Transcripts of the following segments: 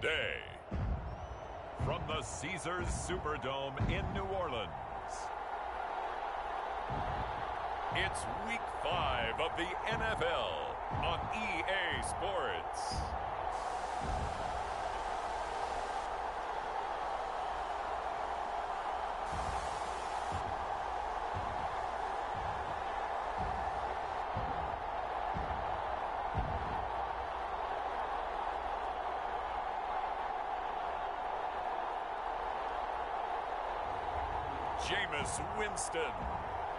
Sunday. From the Caesars Superdome in New Orleans, it's Week 5 of the NFL on EA Sports. Jameis Winston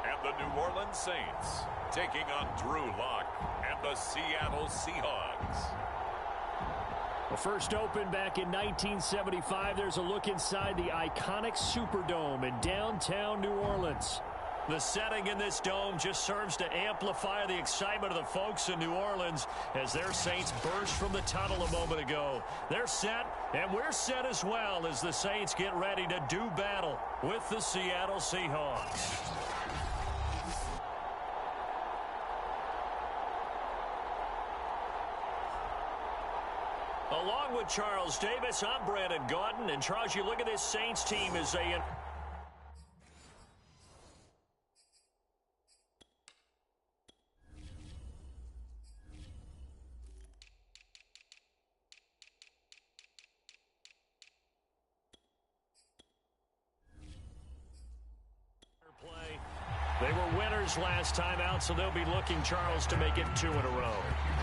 and the New Orleans Saints taking on Drew Lock and the Seattle Seahawks. Well, first opened back in 1975, there's a look inside the iconic Superdome in downtown New Orleans. The setting in this dome just serves to amplify the excitement of the folks in New Orleans as their Saints burst from the tunnel a moment ago. They're set, and we're set as well as the Saints get ready to do battle with the Seattle Seahawks. Along with Charles Davis, I'm Brandon Gaudin. And Charles, you look at this Saints team as they... They were winners last time out, so they'll be looking, Charles, to make it 2 in a row.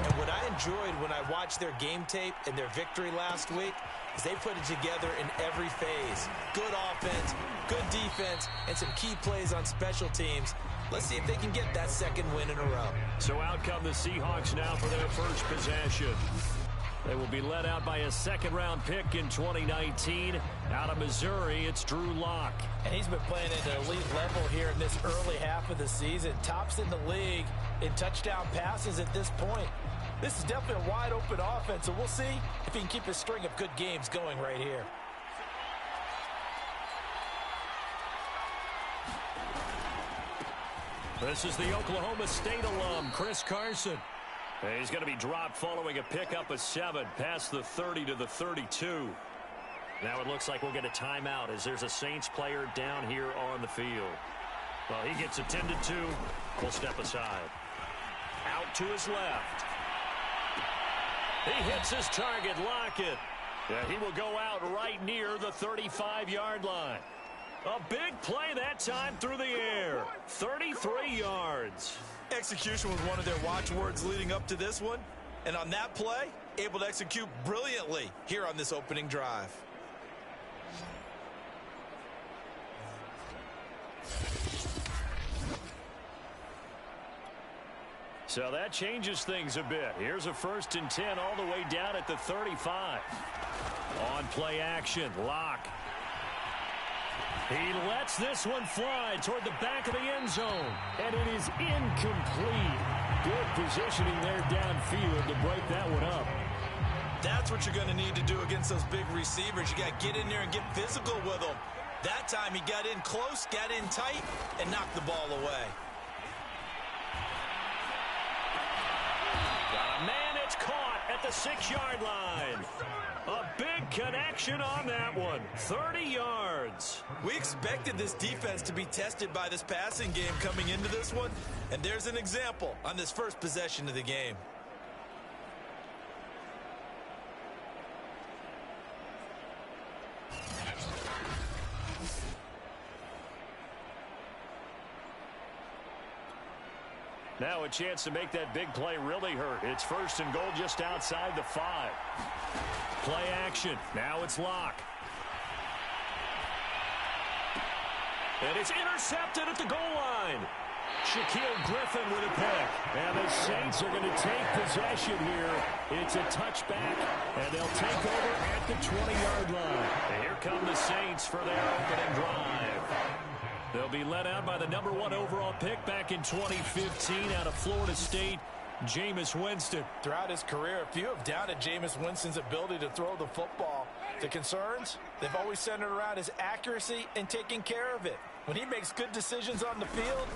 And what I enjoyed when I watched their game tape and their victory last week is they put it together in every phase. Good offense, good defense, and some key plays on special teams. Let's see if they can get that second win in a row. So out come the Seahawks now for their first possession. They will be led out by a second-round pick in 2019. Out of Missouri, it's Drew Lock. And he's been playing at an elite level here in this early half of the season. Tops in the league in touchdown passes at this point. This is definitely a wide-open offense, so we'll see if he can keep his string of good games going right here. This is the Oklahoma State alum, Chris Carson. He's going to be dropped following a pickup of 7 past the 30 to the 32. Now it looks like we'll get a timeout as there's a Saints player down here on the field. Well, he gets attended to. We'll step aside. Out to his left. He hits his target, Lockett. Yeah, he will go out right near the 35-yard line. A big play that time through the air. 33 yards. Execution was one of their watchwords leading up to this one. And on that play, able to execute brilliantly here on this opening drive. So that changes things a bit. Here's a 1st and 10 all the way down at the 35. On play action, Lock. He lets this one fly toward the back of the end zone. And it is incomplete. Good positioning there downfield to break that one up. That's what you're going to need to do against those big receivers. You got to get in there and get physical with them. That time he got in close, got in tight, and knocked the ball away. Got a man, it's caught at the 6-yard line. A big connection on that one. 30 yards. We expected this defense to be tested by this passing game coming into this one, and there's an example on this first possession of the game. Now a chance to make that big play really hurt. It's 1st and goal just outside the 5. Play action. Now it's Lock. And it's intercepted at the goal line. Shaquille Griffin with a pick. And the Saints are going to take possession here. It's a touchback, and they'll take over at the 20-yard line. And here come the Saints for their opening drive. They'll be led out by the number 1 overall pick back in 2015 out of Florida State, Jameis Winston. Throughout his career, a few have doubted Jameis Winston's ability to throw the football. The concerns, they've always centered around his accuracy and taking care of it. When he makes good decisions on the field,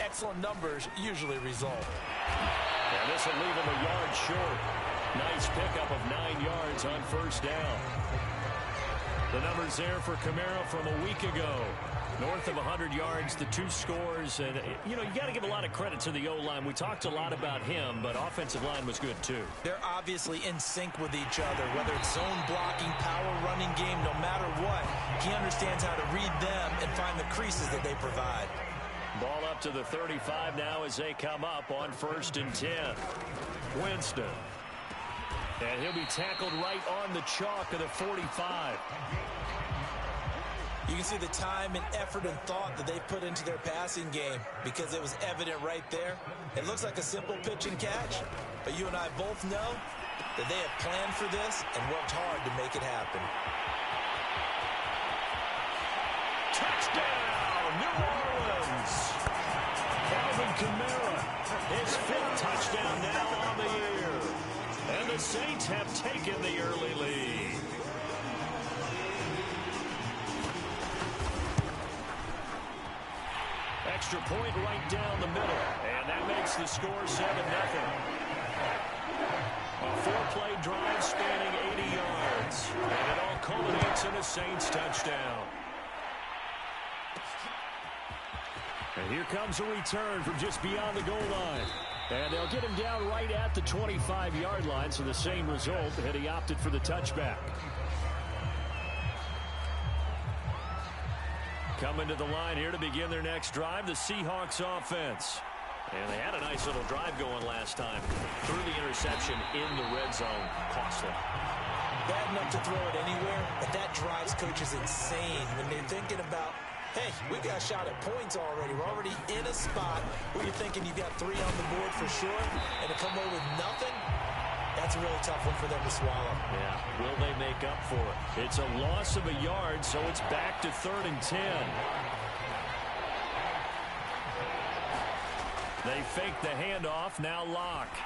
excellent numbers usually result. And this will leave him a yard short. Nice pickup of 9 yards on first down. The numbers there for Kamara from a week ago. North of 100 yards, the 2 scores. And, you got to give a lot of credit to the O-line. We talked a lot about him, but offensive line was good, too. They're obviously in sync with each other, whether it's zone blocking, power running game, no matter what. He understands how to read them and find the creases that they provide. Ball up to the 35 now as they come up on 1st and 10. Winston. And he'll be tackled right on the chalk of the 45. You can see the time and effort and thought that they put into their passing game because it was evident right there. It looks like a simple pitch and catch, but you and I both know that they have planned for this and worked hard to make it happen. Touchdown, New Orleans! Alvin Kamara, his 5th touchdown now on the year. And the Saints have taken the early lead. Extra point right down the middle, and that makes the score 7-0. A 4-play drive spanning 80 yards, and it all culminates in a Saints touchdown. And here comes a return from just beyond the goal line. And they'll get him down right at the 25-yard line, so the same result had he opted for the touchback. Coming to the line here to begin their next drive, the Seahawks offense. And they had a nice little drive going last time. Threw the interception in the red zone. Costly. Bad enough to throw it anywhere, but that drives coaches insane when they're thinking about, hey, we got a shot at points already. We're already in a spot where you're thinking you've got 3 on the board for sure, and to come away with nothing, that's a really tough one for them to swallow. Yeah, will they make up for it? It's a loss of a yard, so it's back to 3rd and 10. They fake the handoff, now Locke.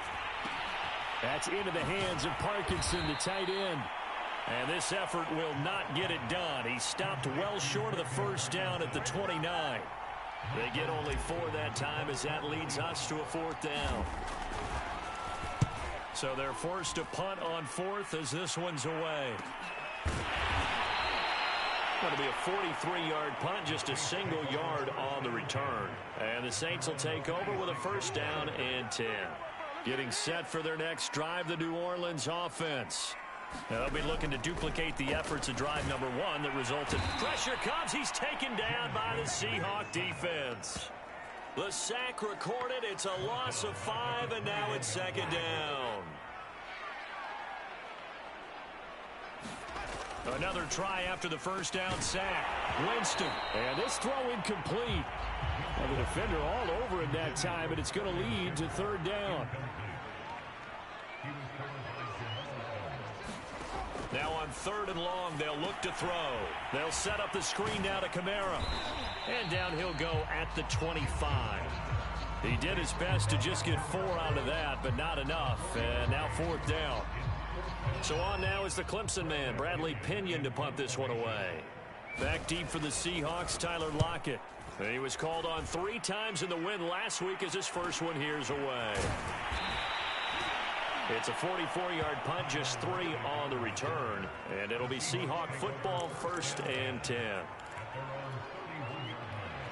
That's into the hands of Parkinson, the tight end. And this effort will not get it done. He stopped well short of the first down at the 29. They get only 4 that time as that leads us to a 4th down. So they're forced to punt on 4th as this one's away. Going to be a 43-yard punt, just a single yard on the return. And the Saints will take over with a 1st down and 10. Getting set for their next drive, the New Orleans offense. They'll be looking to duplicate the efforts of drive number 1 that resulted. Pressure comes. He's taken down by the Seahawk defense. The sack recorded. It's a loss of 5, and now it's 2nd down. Another try after the 1st down sack. Winston. And this throw incomplete. Well, the defender all over it that time, and it's going to lead to 3rd down. Now on 3rd and long, they'll look to throw. They'll set up the screen now to Kamara. And down he'll go at the 25. He did his best to just get 4 out of that, but not enough. And now 4th down. So on now is the Clemson man, Bradley Pinion, to punt this one away. Back deep for the Seahawks, Tyler Lockett. He was called on 3 times in the win last week as his first one here's away. It's a 44-yard punt, just 3 on the return. And it'll be Seahawk football, 1st and 10.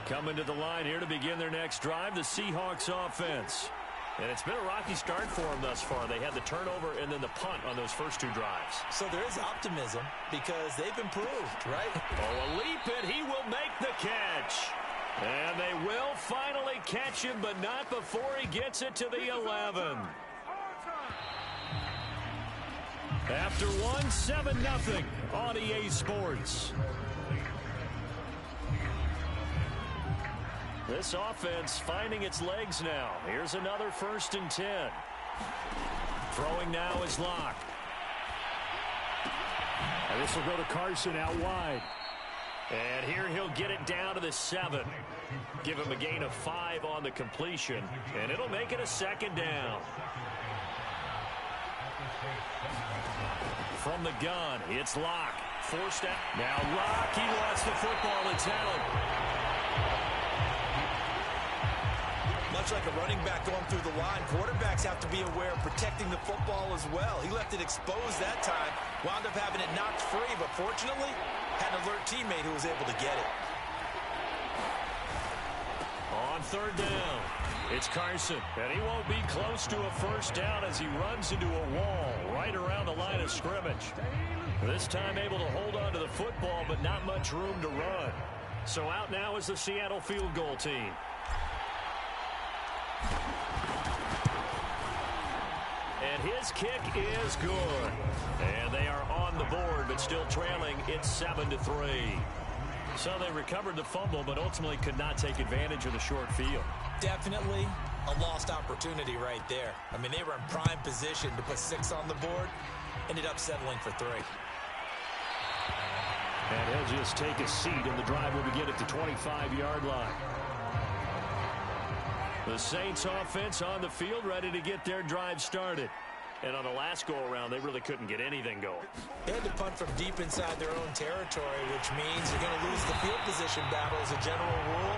Coming to the line here to begin their next drive, the Seahawks offense. And it's been a rocky start for them thus far. They had the turnover and then the punt on those first 2 drives. So there is optimism because they've improved, right? Oh, a leap, and he will make the catch. And they will finally catch him, but not before he gets it to the 11. After 1, 7-0 on EA Sports. This offense finding its legs now. Here's another 1st and 10. Throwing now is Locke. And this will go to Carson out wide. And here he'll get it down to the 7. Give him a gain of 5 on the completion. And it'll make it a 2nd down. From the gun, it's Locke. Forced out. Now Locke, he wants the football. It's out. Much much like a running back going through the line, quarterbacks have to be aware of protecting the football as well. He left it exposed that time, wound up having it knocked free, but fortunately, had an alert teammate who was able to get it. On third down, it's Carson, and he won't be close to a first down as he runs into a wall right around the line of scrimmage. This time able to hold on to the football, but not much room to run. So out now is the Seattle field goal team. And his kick is good. And they are on the board, but still trailing. It's 7-3. So they recovered the fumble, but ultimately could not take advantage of the short field. Definitely a lost opportunity right there. I mean, they were in prime position to put 6 on the board. Ended up settling for 3. And he'll just take a seat, and the drive will begin at the 25-yard line. The Saints offense on the field, ready to get their drive started. And on the last go-around, they really couldn't get anything going. They had to punt from deep inside their own territory, which means you're going to lose the field position battle as a general rule.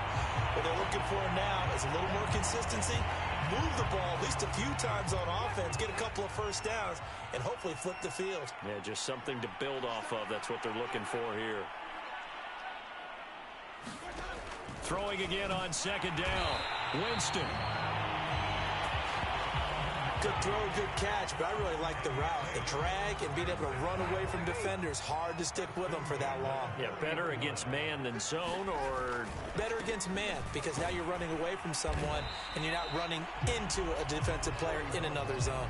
What they're looking for now is a little more consistency, move the ball at least a few times on offense, get a couple of first downs, and hopefully flip the field. Yeah, just something to build off of. That's what they're looking for here. Throwing again on second down. Winston. Good throw, good catch, but I really like the route. The drag and being able to run away from defenders, hard to stick with them for that long. Yeah, better against man than zone, or? Better against man, because now you're running away from someone and you're not running into a defensive player in another zone.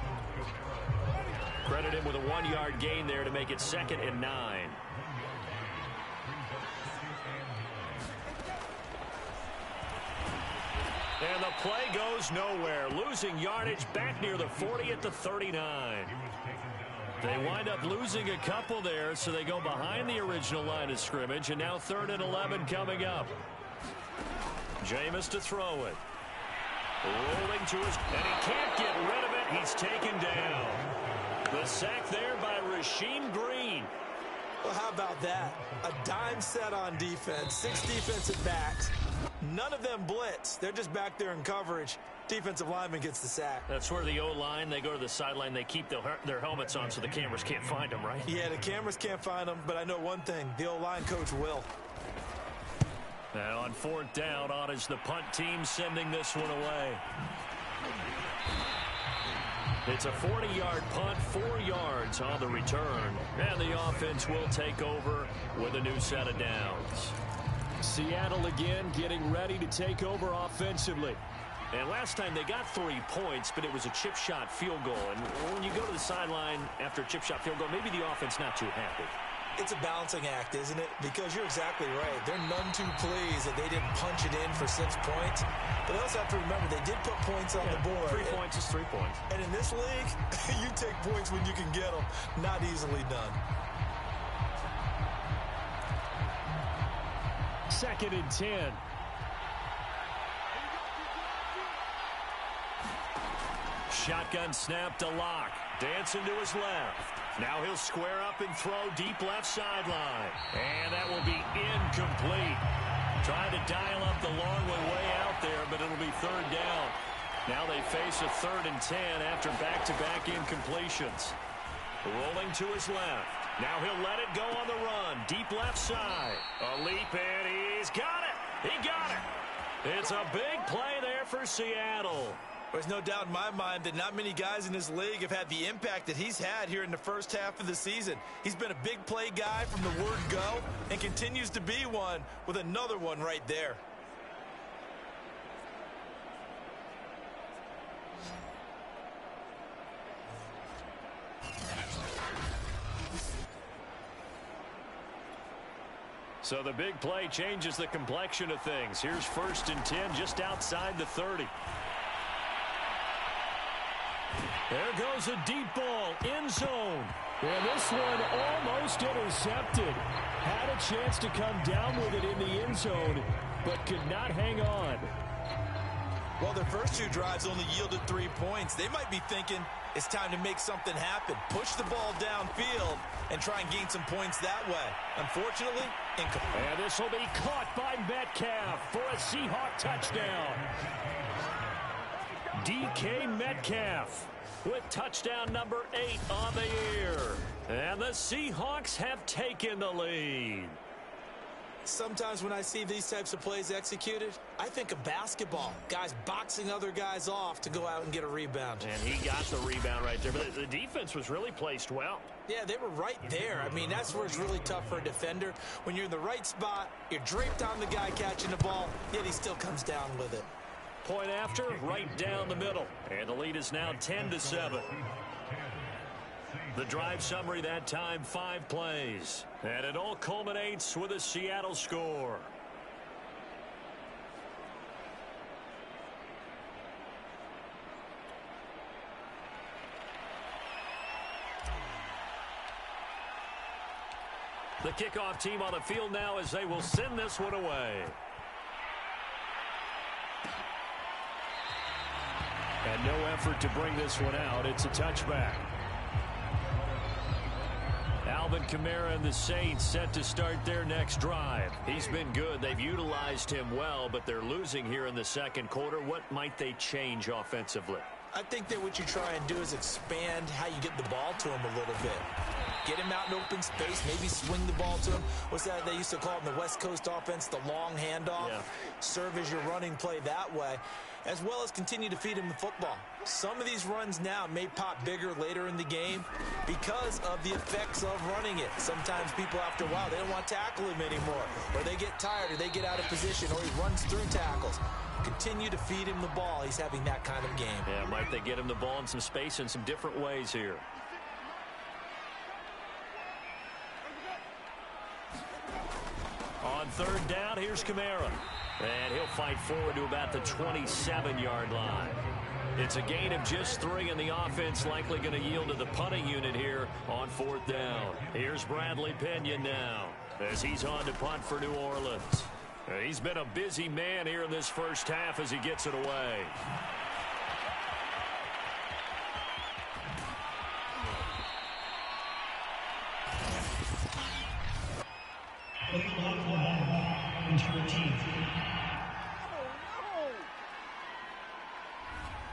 Credit him with a 1-yard gain there to make it 2nd and 9. And the play goes nowhere. Losing yardage back near the 40 at the 39. They wind up losing a couple there, so they go behind the original line of scrimmage, and now 3rd and 11 coming up. Jameis to throw it. Rolling to his, and he can't get rid of it. He's taken down. The sack there by Rasheem Green. Well, how about that? A dime set on defense, 6 defensive backs. None of them blitz. They're just back there in coverage. Defensive lineman gets the sack. That's where the O-line, they go to the sideline, they keep their helmets on so the cameras can't find them, right? Yeah, the cameras can't find them, but I know one thing. The O-line coach will. Now on 4th down, on is the punt team sending this one away. It's a 40-yard punt, 4 yards on the return. And the offense will take over with a new set of downs. Seattle again getting ready to take over offensively. And last time they got 3 points, but it was a chip shot field goal. And when you go to the sideline after a chip shot field goal, maybe the offense not too happy. It's a balancing act, isn't it? Because you're exactly right. They're none too pleased that they didn't punch it in for 6 points. But they also have to remember they did put points on the board. 3 points is 3 points. And in this league, you take points when you can get them. Not easily done. 2nd and 10. Shotgun snap to Locke. Dancing to his left. Now he'll square up and throw deep left sideline. And that will be incomplete. Trying to dial up the long way out there, but it'll be 3rd down. Now they face a 3rd and 10 after back-to-back incompletions. Rolling to his left. Now he'll let it go on the run. Deep left side. A leap, and he's got it. He got it. It's a big play there for Seattle. There's no doubt in my mind that not many guys in this league have had the impact that he's had here in the first half of the season. He's been a big play guy from the word go and continues to be one with another one right there. So the big play changes the complexion of things. Here's 1st and 10 just outside the 30. There goes a deep ball, end zone. And this one almost intercepted. Had a chance to come down with it in the end zone, but could not hang on. Well, their first 2 drives only yielded 3 points. They might be thinking it's time to make something happen. Push the ball downfield and try and gain some points that way. Unfortunately, incomplete. And this will be caught by Metcalf for a Seahawk touchdown. DK Metcalf with touchdown number 8 on the year. And the Seahawks have taken the lead. Sometimes when I see these types of plays executed, I think of basketball. Guys boxing other guys off to go out and get a rebound. And he got the rebound right there. But the defense was really placed well. Yeah, they were right there. I mean, that's where it's really tough for a defender. When you're in the right spot, you're draped on the guy catching the ball, yet he still comes down with it. Point after, right down the middle. And the lead is now 10-7. The drive summary that time, 5 plays. And it all culminates with a Seattle score. The kickoff team on the field now as they will send this one away. And no effort to bring this one out. It's a touchback. Alvin Kamara and the Saints set to start their next drive. He's been good. They've utilized him well, but they're losing here in the second quarter. What might they change offensively? I think that what you try and do is expand how you get the ball to him a little bit. Get him out in open space, maybe swing the ball to him. What's that they used to call in the West Coast offense, the long handoff? Yeah. Serve as your running play that way, as well as continue to feed him the football. Some of these runs now may pop bigger later in the game because of the effects of running it. Sometimes people, after a while, they don't want to tackle him anymore, or they get tired, or they get out of position, or he runs through tackles. Continue to feed him the ball. He's having that kind of game. Yeah, might they get him the ball in some space in some different ways here. On third down, here's Kamara. And he'll fight forward to about the 27-yard line. It's a gain of just 3, and the offense likely going to yield to the punting unit here on fourth down. Here's Bradley Pena now as he's on to punt for New Orleans. He's been a busy man here in this first half as he gets it away.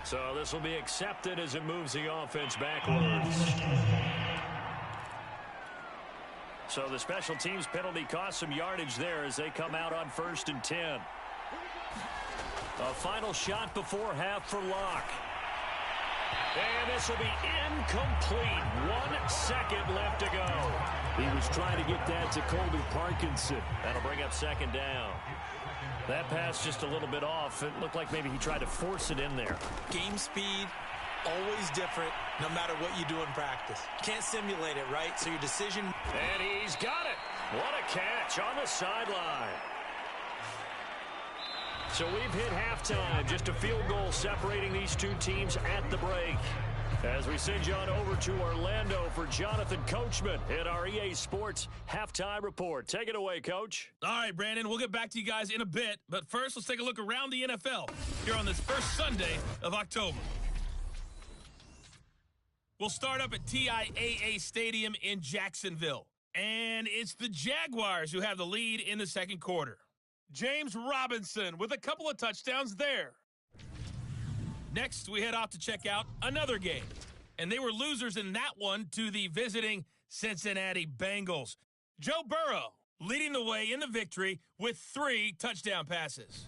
So this will be accepted as it moves the offense backwards. So the special teams penalty cost some yardage there as they come out on 1st and 10. A final shot before half for Locke. And this will be incomplete. 1 second left to go. He was trying to get that to Colby Parkinson. That'll bring up 2nd down. That pass just a little bit off. It looked like maybe he tried to force it in there. Game speed, always different, no matter what you do in practice. Can't simulate it, right? So your decision... And he's got it. What a catch on the sideline. So we've hit halftime. Just a field goal separating these two teams at the break. As we send you on over to Orlando for Jonathan Coachman in our EA Sports Halftime Report. Take it away, Coach. All right, Brandon, we'll get back to you guys in a bit. But first, let's take a look around the NFL here on this first Sunday of October. We'll start up at TIAA Stadium in Jacksonville. And it's the Jaguars who have the lead in the second quarter. James Robinson with a couple of touchdowns there. Next, we head off to check out another game. And they were losers in that one to the visiting Cincinnati Bengals. Joe Burrow leading the way in the victory with 3 touchdown passes.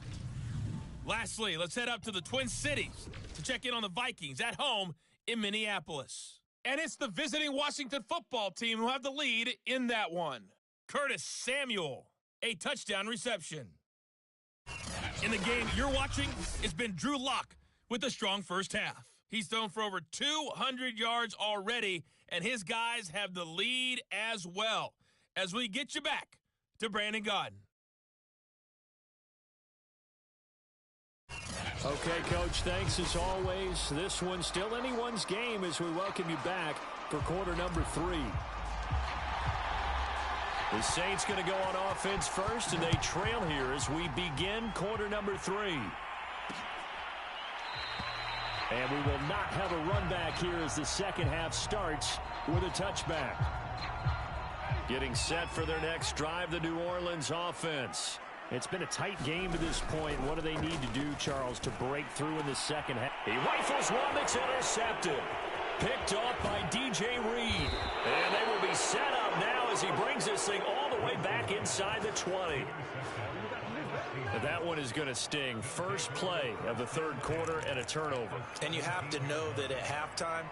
Lastly, let's head up to the Twin Cities to check in on the Vikings at home in Minneapolis. And it's the visiting Washington football team who have the lead in that one. Curtis Samuel, a touchdown reception. In the game you're watching, it's been Drew Lock with a strong first half. He's thrown for over 200 yards already, and his guys have the lead as well. As we get you back to Brandon Gaudin. Okay, Coach, thanks as always. This one's still anyone's game as we welcome you back for quarter number 3. The Saints going to go on offense first, and they trail here as we begin quarter number 3. And we will not have a run back here as the second half starts with a touchback. Getting set for their next drive, the New Orleans offense. It's been a tight game to this point. What do they need to do, Charles, to break through in the second half? He rifles one that's intercepted. Picked off by DJ Reed. And they will be set up now as he brings this thing all the way back inside the 20. But that one is going to sting. First play of the third quarter and a turnover. And you have to know that at halftime,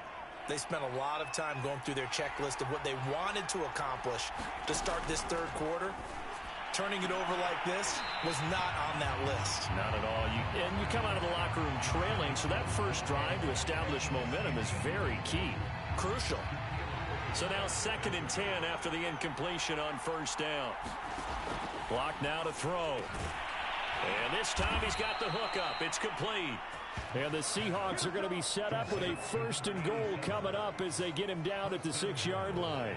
they spent a lot of time going through their checklist of what they wanted to accomplish to start this third quarter. Turning it over like this was not on that list. Not at all. And you come out of the locker room trailing, so that first drive to establish momentum is very key. Crucial. So now 2nd and 10 after the incompletion on first down. Clock now to throw. And this time he's got the hook up. It's complete. And the Seahawks are going to be set up with a 1st and goal coming up as they get him down at the 6-yard line.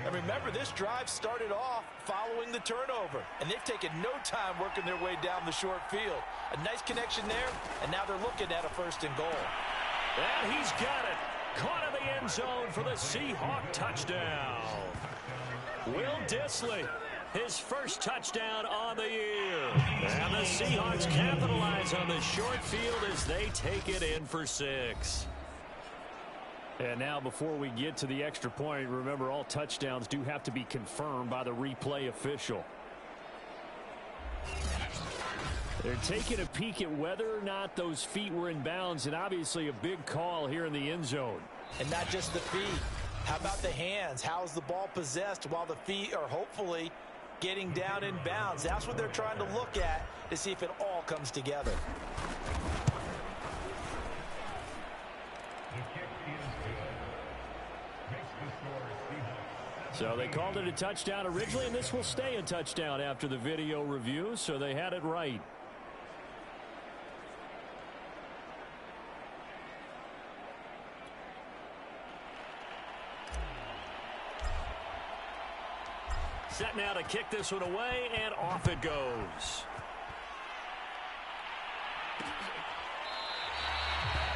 And remember, this drive started off following the turnover, and they've taken no time working their way down the short field. A nice connection there, and now they're looking at a 1st and goal. And he's got it. Caught in the end zone for the Seahawk touchdown. Will Dissly, his first touchdown on the year. And the Seahawks capitalize on the short field as they take it in for 6. And now before we get to the extra point, remember all touchdowns do have to be confirmed by the replay official. They're taking a peek at whether or not those feet were in bounds, and obviously a big call here in the end zone. And not just the feet. How about the hands? How's the ball possessed while the feet are hopefully getting down in bounds? That's what they're trying to look at to see if it all comes together. So they called it a touchdown originally, and this will stay a touchdown after the video review, so they had it right. Set now to kick this one away, and off it goes.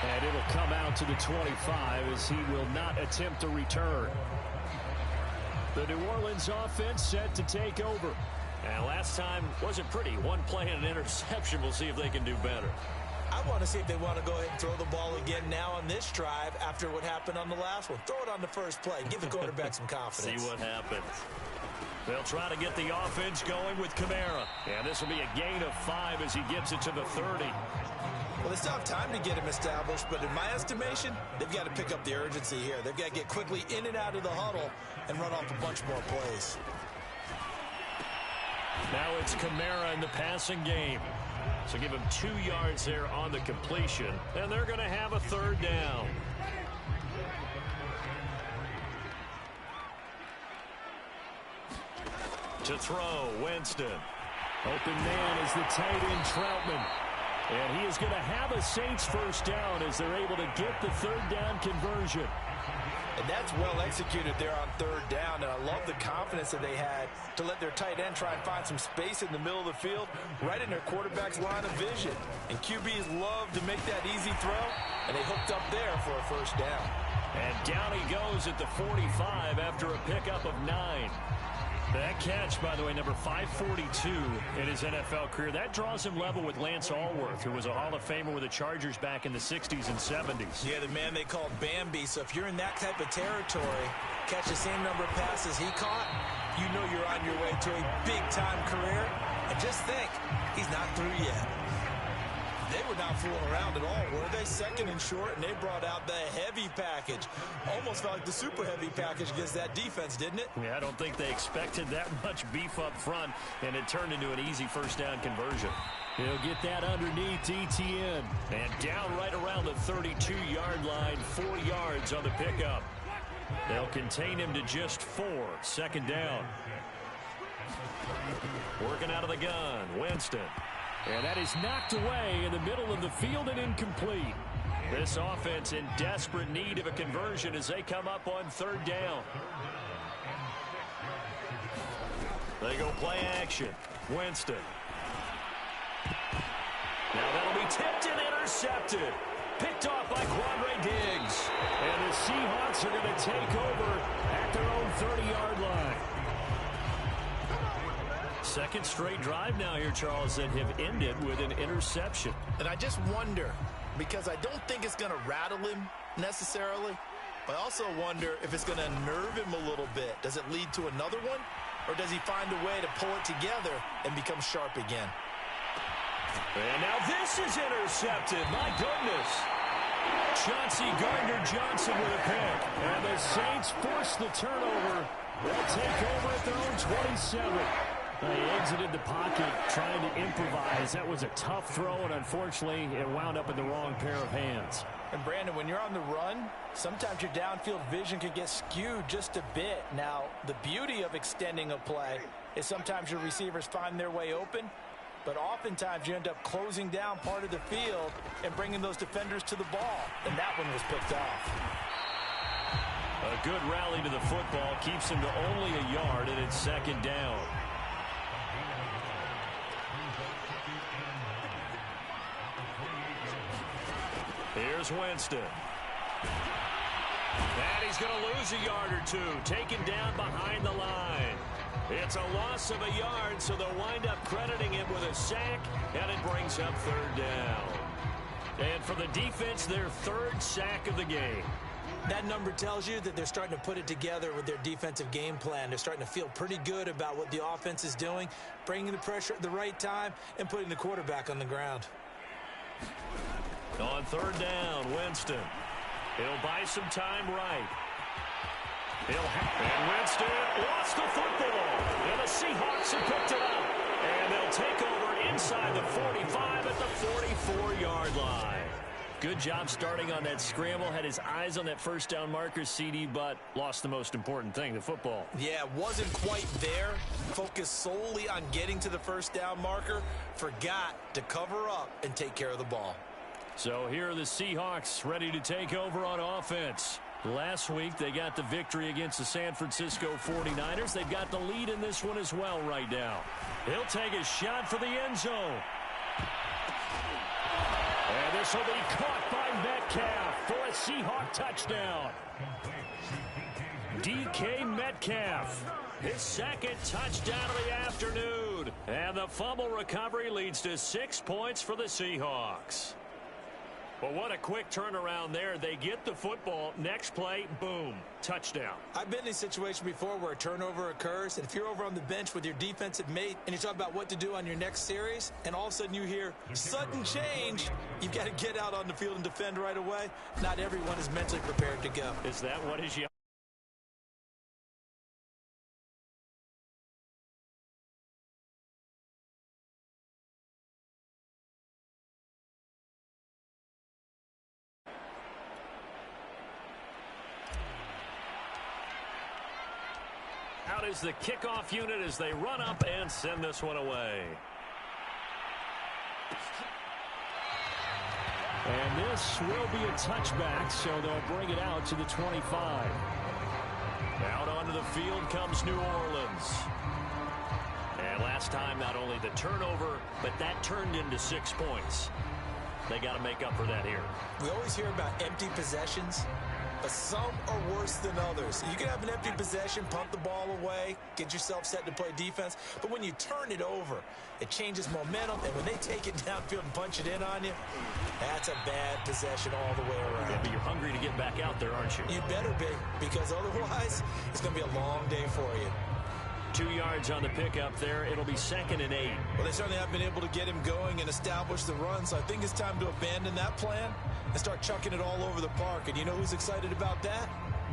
And it'll come out to the 25 as he will not attempt a return. The New Orleans offense set to take over. And last time wasn't pretty. One play and an interception. We'll see if they can do better. I want to see if they want to go ahead and throw the ball again now on this drive after what happened on the last one. Throw it on the first play. Give the quarterback some confidence. See what happens. They'll try to get the offense going with Kamara. And this will be a gain of 5 as he gets it to the 30. Well, they still have time to get him established, but in my estimation, they've got to pick up the urgency here. They've got to get quickly in and out of the huddle and run off a bunch more plays. Now it's Kamara in the passing game. So give him 2 yards there on the completion, and they're going to have a 3rd down. To throw, Winston. Open man is the tight end, Troutman. And he is going to have a Saints 1st down as they're able to get the 3rd down conversion. And that's well executed there on 3rd down, and I love the confidence that they had to let their tight end try and find some space in the middle of the field, right in their quarterback's line of vision. And QBs love to make that easy throw, and they hooked up there for a 1st down. And down he goes at the 45 after a pickup of 9. That catch, by the way, number 542 in his NFL career. That draws him level with Lance Allworth, who was a Hall of Famer with the Chargers back in the 60s and 70s. Yeah, the man they called Bambi. So if you're in that type of territory, catch the same number of passes he caught, you know you're on your way to a big-time career. And just think, he's not through yet. They were not fooling around at all, were they? 2nd and short, and they brought out the heavy package. Almost felt like the super heavy package against that defense, didn't it? Yeah, I don't think they expected that much beef up front, and it turned into an easy 1st down conversion. He'll get that underneath ETN. And down right around the 32-yard line, 4 yards on the pickup. They'll contain him to just 4, 2nd down. Working out of the gun, Winston. And that is knocked away in the middle of the field and incomplete. This offense in desperate need of a conversion as they come up on 3rd down. They go play action. Winston. Now that'll be tipped and intercepted. Picked off by Quandre Diggs. And the Seahawks are going to take over at their own 30-yard line. Second straight drive now here, Charles, that have ended with an interception. And I just wonder, because I don't think it's going to rattle him necessarily, but I also wonder if it's going to nerve him a little bit. Does it lead to another one? Or does he find a way to pull it together and become sharp again? And now this is intercepted. My goodness. Chauncey Gardner-Johnson with a pick. And the Saints force the turnover. They'll take over at their own 27. They exited the pocket trying to improvise. That was a tough throw, and unfortunately, it wound up in the wrong pair of hands. And Brandon, when you're on the run, sometimes your downfield vision can get skewed just a bit. Now, the beauty of extending a play is sometimes your receivers find their way open, but oftentimes you end up closing down part of the field and bringing those defenders to the ball. And that one was picked off. A good rally to the football keeps him to only a yard, and it's second down. Here's Winston. And he's going to lose a yard or two, taken down behind the line. It's a loss of a yard, so they'll wind up crediting it with a sack, and it brings up third down. And for the defense, their third sack of the game. That number tells you that they're starting to put it together with their defensive game plan. They're starting to feel pretty good about what the offense is doing, bringing the pressure at the right time, and putting the quarterback on the ground. On third down, Winston. He'll buy some time right. And Winston lost the football. And the Seahawks have picked it up. And they'll take over inside the 45 at the 44-yard line. Good job starting on that scramble. Had his eyes on that first down marker, CD, but lost the most important thing, the football. Yeah, wasn't quite there. Focused solely on getting to the first down marker. Forgot to cover up and take care of the ball. So here are the Seahawks ready to take over on offense. Last week, they got the victory against the San Francisco 49ers. They've got the lead in this one as well right now. He'll take a shot for the end zone. And this will be caught by Metcalf for a Seahawk touchdown. DK Metcalf, his second touchdown of the afternoon. And the fumble recovery leads to 6 points for the Seahawks. But what a quick turnaround there. They get the football. Next play, boom, touchdown. I've been in a situation before where a turnover occurs, and if you're over on the bench with your defensive mate and you talk about what to do on your next series, and all of a sudden you hear sudden change, you've got to get out on the field and defend right away. Not everyone is mentally prepared to go. Is that what is you? Out is the kickoff unit as they run up and send this one away. And this will be a touchback, so they'll bring it out to the 25. Out onto the field comes New Orleans. And last time, not only the turnover, but that turned into 6 points. They got to make up for that here. We always hear about empty possessions, but some are worse than others. You can have an empty possession, punt the ball away, get yourself set to play defense, but when you turn it over, it changes momentum, and when they take it downfield and punch it in on you, that's a bad possession all the way around. Yeah, but you're hungry to get back out there, aren't you? You better be, because otherwise, it's going to be a long day for you. 2 yards on the pickup there. It'll be 2nd and 8. Well, they certainly have been able to get him going and establish the run, so I think it's time to abandon that plan and start chucking it all over the park. And you know who's excited about that?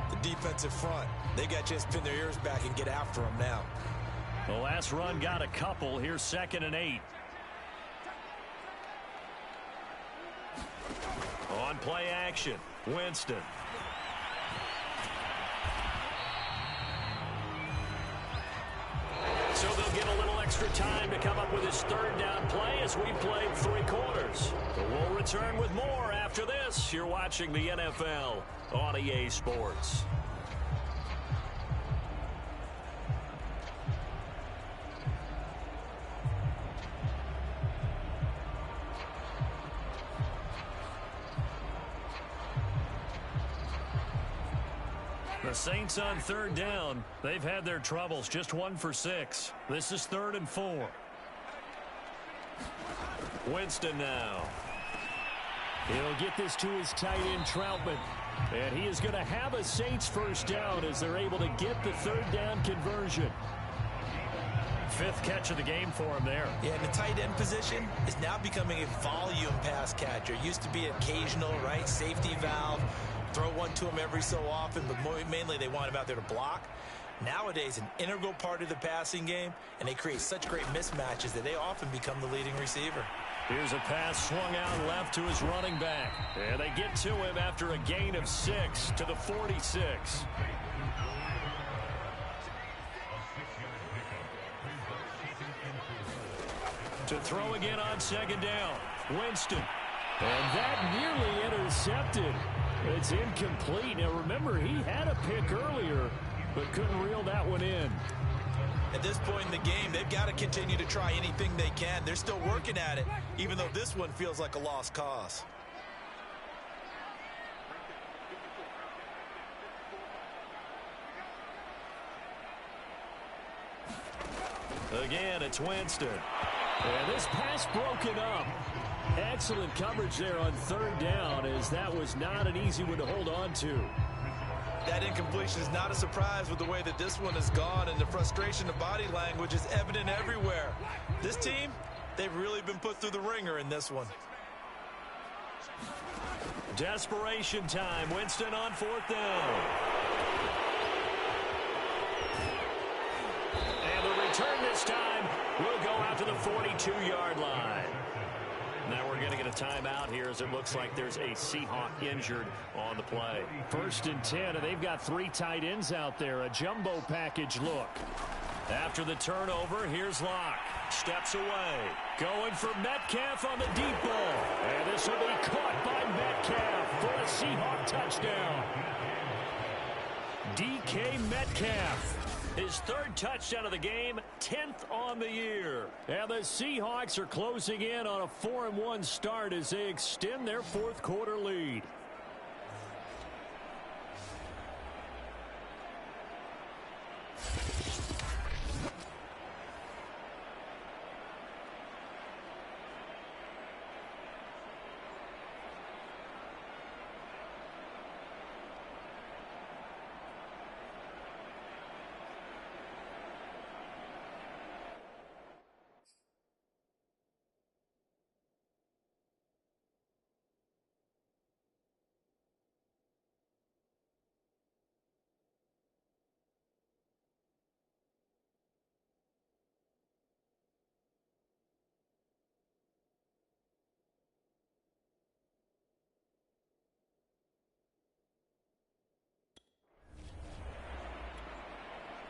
The defensive front. They got a chance to pin their ears back and get after him now. The last run got a couple. Here's 2nd and 8. On play action, Winston. So they'll get a little extra time to come up with his third down play as we played 3 quarters. But we'll return with more after this. You're watching the NFL on EA Sports. The Saints on third down. They've had their troubles. Just 1 for 6. This is 3rd and 4. Winston now. He'll get this to his tight end, Troutman. And he is going to have a Saints first down as they're able to get the 3rd down conversion. 5th catch of the game for him there. Yeah, and the tight end position is now becoming a volume pass catcher. Used to be occasional, right, safety valve. Throw one to him every so often, but mainly they want him out there to block. Nowadays, an integral part of the passing game, and they create such great mismatches that they often become the leading receiver. Here's a pass swung out left to his running back. And they get to him after a gain of 6 to the 46. To throw again on 2nd down. Winston. And that nearly intercepted. It's incomplete. Now remember, he had a pick earlier, but couldn't reel that one in. At this point in the game, they've got to continue to try anything they can. They're still working at it, even though this one feels like a lost cause. Again, it's Winston. And this pass broken up. Excellent coverage there on 3rd down, as that was not an easy one to hold on to. That incompletion is not a surprise with the way that this one has gone, and the frustration of body language is evident everywhere. This team, they've really been put through the ringer in this one. Desperation time. Winston on 4th down. And the return this time will go out to the 42-yard line. Now we're going to get a timeout here as it looks like there's a Seahawk injured on the play. 1st and 10, and they've got 3 tight ends out there. A jumbo package look. After the turnover, here's Locke. Steps away. Going for Metcalf on the deep ball. And this will be caught by Metcalf for a Seahawk touchdown. DK Metcalf. His 3rd touchdown of the game, 10th on the year. And the Seahawks are closing in on a 4-1 start as they extend their 4th quarter lead.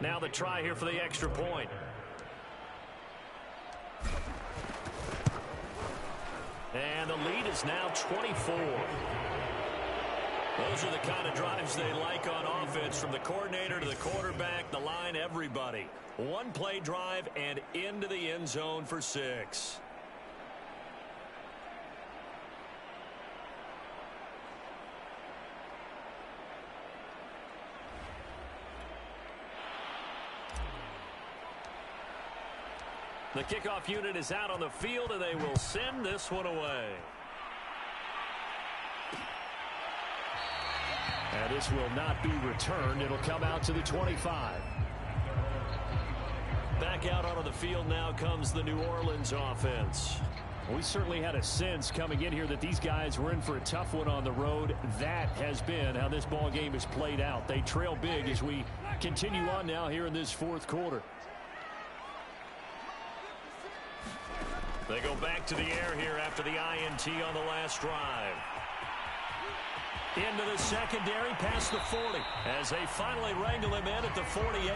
Now the try here for the extra point. And the lead is now 24. Those are the kind of drives they like on offense, from the coordinator to the quarterback, the line, everybody. 1-play drive and into the end zone for 6. The kickoff unit is out on the field, and they will send this one away. And this will not be returned. It'll come out to the 25. Back out onto the field now comes the New Orleans offense. We certainly had a sense coming in here that these guys were in for a tough one on the road. That has been how this ball game has played out. They trail big as we continue on now here in this 4th quarter. They go back to the air here after the INT on the last drive. Into the secondary, past the 40, as they finally wrangle him in at the 48.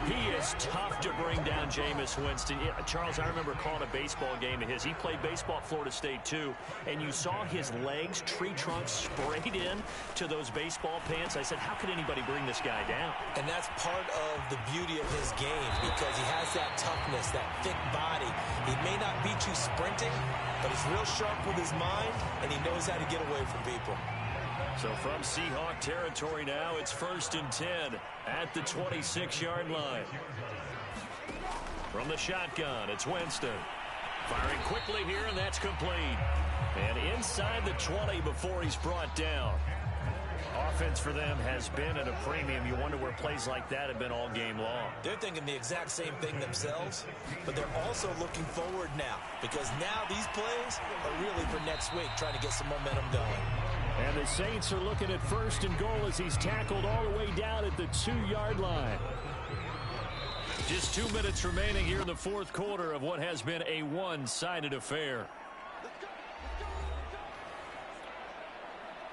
He is tough to bring down, Jameis Winston. Yeah, Charles, I remember calling a baseball game of his. He played baseball at Florida State, too, and you saw his legs, tree trunks sprayed in to those baseball pants. I said, how could anybody bring this guy down? And that's part of the beauty of his game, because he has that toughness, that thick body. He may not beat you sprinting, but he's real sharp with his mind, and he knows how to get away from people. So from Seahawk territory now, it's 1st and 10 at the 26-yard line. From the shotgun, it's Winston. Firing quickly here, and that's complete. And inside the 20 before he's brought down. Offense for them has been at a premium. You wonder where plays like that have been all game long. They're thinking the exact same thing themselves, but they're also looking forward now, because now these plays are really for next week, trying to get some momentum going. And the Saints are looking at 1st and goal as he's tackled all the way down at the 2-yard line. Just 2 minutes remaining here in the fourth quarter of what has been a one-sided affair.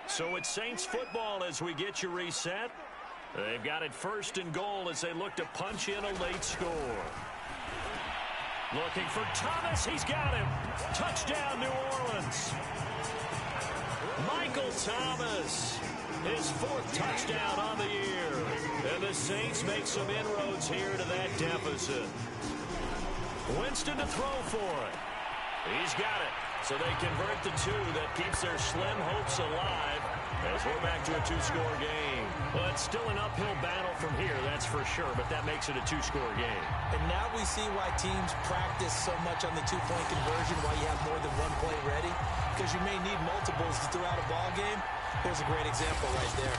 So it's Saints football as we get you reset. They've got it 1st and goal as they look to punch in a late score. Looking for Thomas. He's got him. Touchdown, New Orleans. Michael Thomas, his 4th touchdown on the year. And the Saints make some inroads here to that deficit. Winston to throw for it. He's got it. So they convert the 2 that keeps their slim hopes alive as we're back to a 2-score game. Well, it's still an uphill battle from here, that's for sure, but that makes it a 2-score game. And now we see why teams practice so much on the 2-point conversion, why you have more than one play ready, because you may need multiples throughout a ball game. There's a great example right there.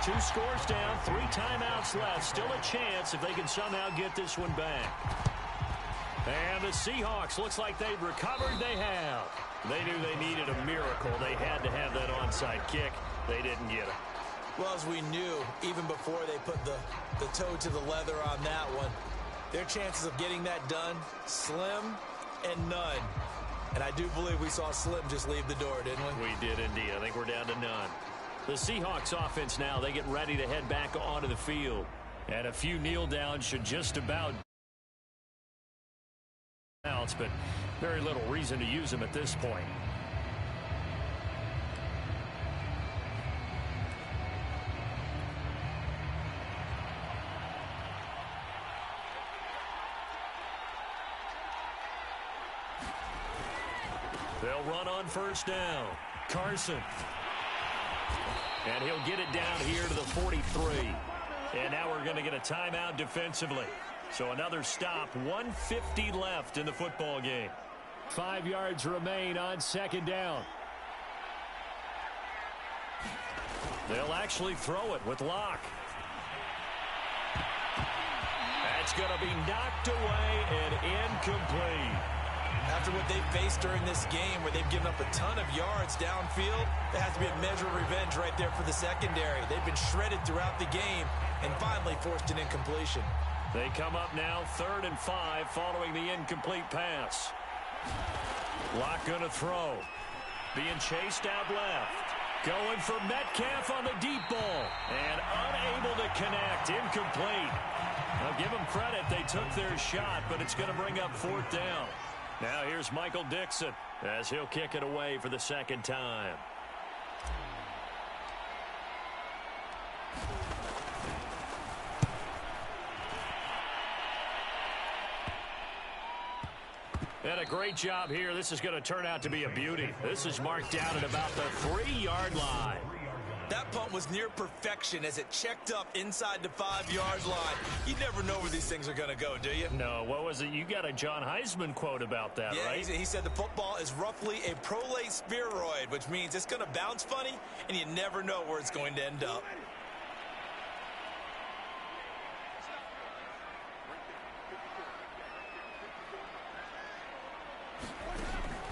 Two scores down, 3 timeouts left. Still a chance if they can somehow get this one back. And the Seahawks, looks like they've recovered. They have. They knew they needed a miracle. They had to have that onside kick. They didn't get it. Well, as we knew, even before they put the toe to the leather on that one, their chances of getting that done, slim and none. And I do believe we saw Slim just leave the door, didn't we? We did indeed. I think we're down to none. The Seahawks offense now, they get ready to head back onto the field. And a few kneel downs should just about else, but very little reason to use them at this point. They'll run on 1st down. Carson. And he'll get it down here to the 43. And now we're going to get a timeout defensively. So another stop, 1:50 left in the football game. 5 yards remain on 2nd down. They'll actually throw it with Locke. That's going to be knocked away and incomplete. After what they've faced during this game, where they've given up a ton of yards downfield, there has to be a measure of revenge right there for the secondary. They've been shredded throughout the game and finally forced an incompletion. They come up now 3rd and 5 following the incomplete pass. Locke going to throw. Being chased out left. Going for Metcalf on the deep ball. And unable to connect. Incomplete. I'll give them credit. They took their shot, but it's going to bring up 4th down. Now here's Michael Dixon as he'll kick it away for the 2nd time. And a great job here. This is going to turn out to be a beauty. This is marked out at about the 3-yard line. That punt was near perfection as it checked up inside the 5-yard line. You never know where these things are going to go, do you? No, what was it? You got a John Heisman quote about that, yeah, right? He said the football is roughly a prolate spheroid, which means it's going to bounce funny, and you never know where it's going to end up.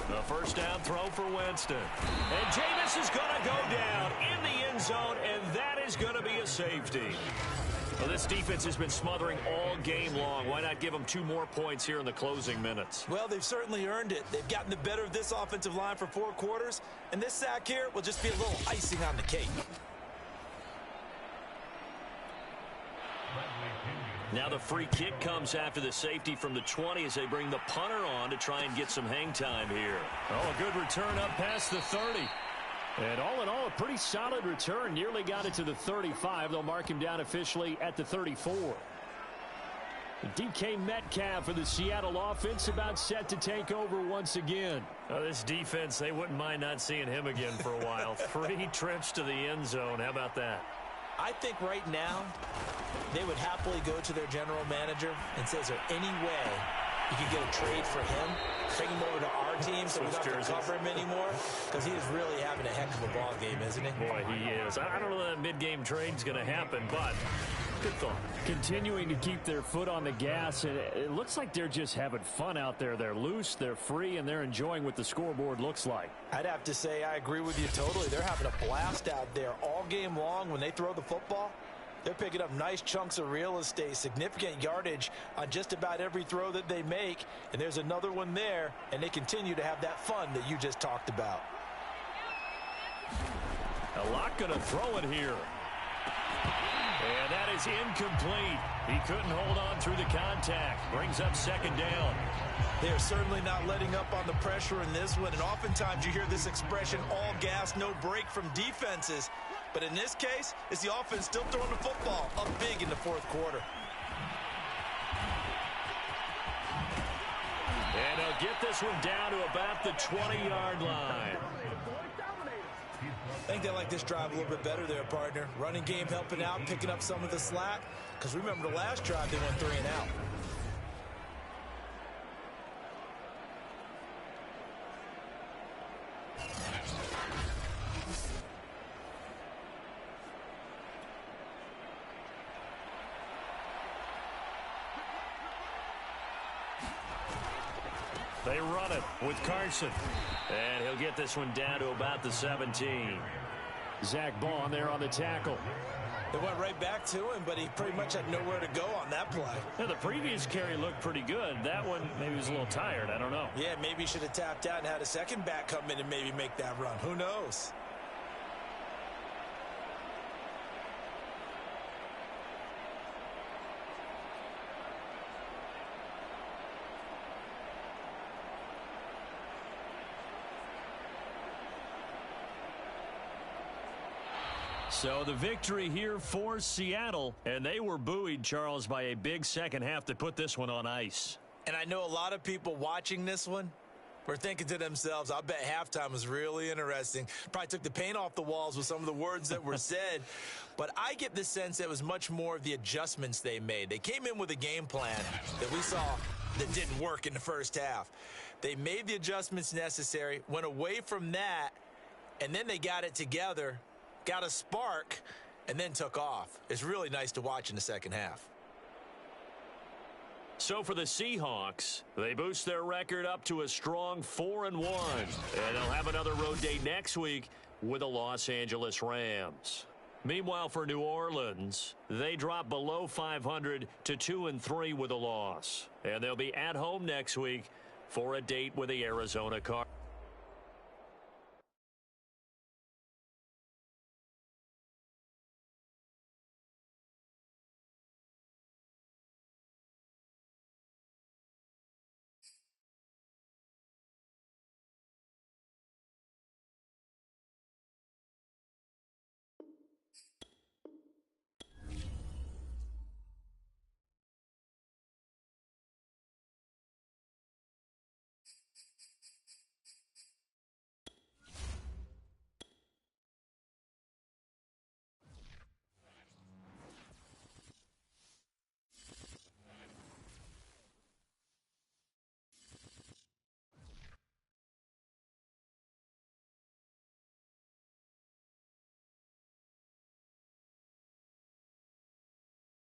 The 1st down throw for Winston. And Jameis is going to go down in the end zone, and that is going to be a safety. Well, this defense has been smothering all game long. Why not give them 2 more points here in the closing minutes? Well, they've certainly earned it. They've gotten the better of this offensive line for 4 quarters, and this sack here will just be a little icing on the cake. Now the free kick comes after the safety from the 20 as they bring the punter on to try and get some hang time here. Oh, a good return up past the 30. And all in all, a pretty solid return. Nearly got it to the 35. They'll mark him down officially at the 34. DK Metcalf for the Seattle offense about set to take over once again. This defense, they wouldn't mind not seeing him again for a while. 3 trips to the end zone. How about that? I think right now they would happily go to their general manager and say, is there any way you could get a trade for him, bring him over to our team so we don't have to cover him anymore? Because he is really having a heck of a ball game, isn't he? Boy, he is. I don't know that mid-game trade's going to happen, but good thought. Continuing to keep their foot on the gas, and it looks like they're just having fun out there. They're loose, they're free, and they're enjoying what the scoreboard looks like. I'd have to say I agree with you totally. They're having a blast out there all game long when they throw the football. They're picking up nice chunks of real estate, significant yardage on just about every throw that they make. And there's another one there, and they continue to have that fun that you just talked about. A lot going to throw it here. And that is incomplete. He couldn't hold on through the contact. Brings up second down. They're certainly not letting up on the pressure in this one. And oftentimes you hear this expression, all gas, no break from defenses. But in this case, it's the offense still throwing the football up big in the fourth quarter. And they'll get this one down to about the 20-yard line. I think they like this drive a little bit better there, partner. Running game helping out, picking up some of the slack. Because remember the last drive, they went 3 and out. They run it with Carson. And he'll get this one down to about the 17. Zach Bond there on the tackle. They went right back to him, but he pretty much had nowhere to go on that play. Yeah, the previous carry looked pretty good. That one, maybe was a little tired. I don't know. Yeah, maybe he should have tapped out and had a second back come in and maybe make that run. Who knows? So the victory here for Seattle, and they were buoyed, Charles, by a big second half to put this one on ice. And I know a lot of people watching this one were thinking to themselves, I bet halftime was really interesting. Probably took the paint off the walls with some of the words that were said. But I get the sense that it was much more of the adjustments they made. They came in with a game plan that we saw that didn't work in the first half. They made the adjustments necessary, went away from that, and then they got it together, got a spark, and then took off. It's really nice to watch in the second half. So for the Seahawks, they boost their record up to a strong 4-1. And they'll have another road date next week with the Los Angeles Rams. Meanwhile, for New Orleans, they drop below 500 to 2-3 with a loss. And they'll be at home next week for a date with the Arizona Cardinals.